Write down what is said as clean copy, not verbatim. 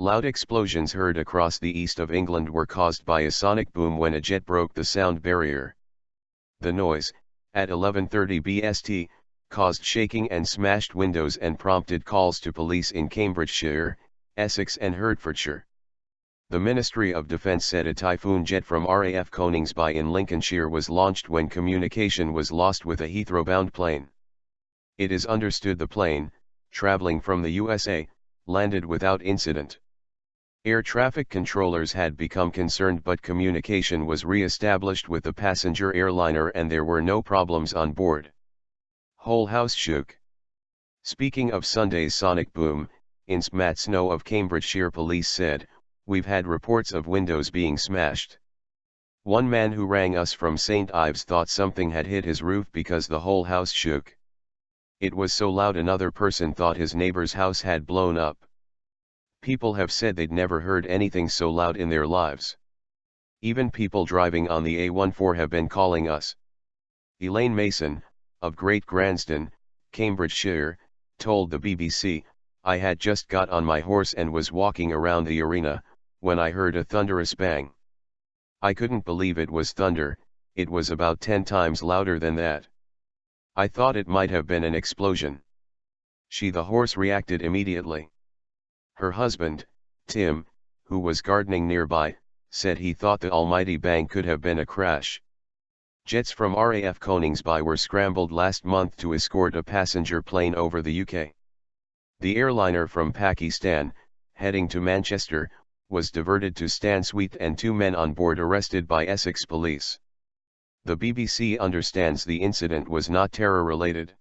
Loud explosions heard across the east of England were caused by a sonic boom when a jet broke the sound barrier. The noise, at 11:30 BST, caused shaking and smashed windows and prompted calls to police in Cambridgeshire, Essex and Hertfordshire. The Ministry of Defence said a Typhoon jet from RAF Coningsby in Lincolnshire was launched when communication was lost with a Heathrow-bound plane. It is understood the plane, travelling from the USA, landed without incident. Air traffic controllers had become concerned, but communication was re-established with the passenger airliner and there were no problems on board. Whole house shook. Speaking of Sunday's sonic boom, Insp Matt Snow of Cambridgeshire police said, "We've had reports of windows being smashed. One man who rang us from St Ives thought something had hit his roof because the whole house shook. It was so loud another person thought his neighbor's house had blown up. People have said they'd never heard anything so loud in their lives. Even people driving on the A14 have been calling us." Elaine Mason, of Great Gransden, Cambridgeshire, told the BBC, "I had just got on my horse and was walking around the arena, when I heard a thunderous bang. I couldn't believe it was thunder, it was about 10 times louder than that. I thought it might have been an explosion." The horse reacted immediately. Her husband, Tim, who was gardening nearby, said he thought the almighty bang could have been a crash. Jets from RAF Coningsby were scrambled last month to escort a passenger plane over the UK. The airliner from Pakistan, heading to Manchester, was diverted to Stansweet and 2 men on board arrested by Essex police. The BBC understands the incident was not terror-related.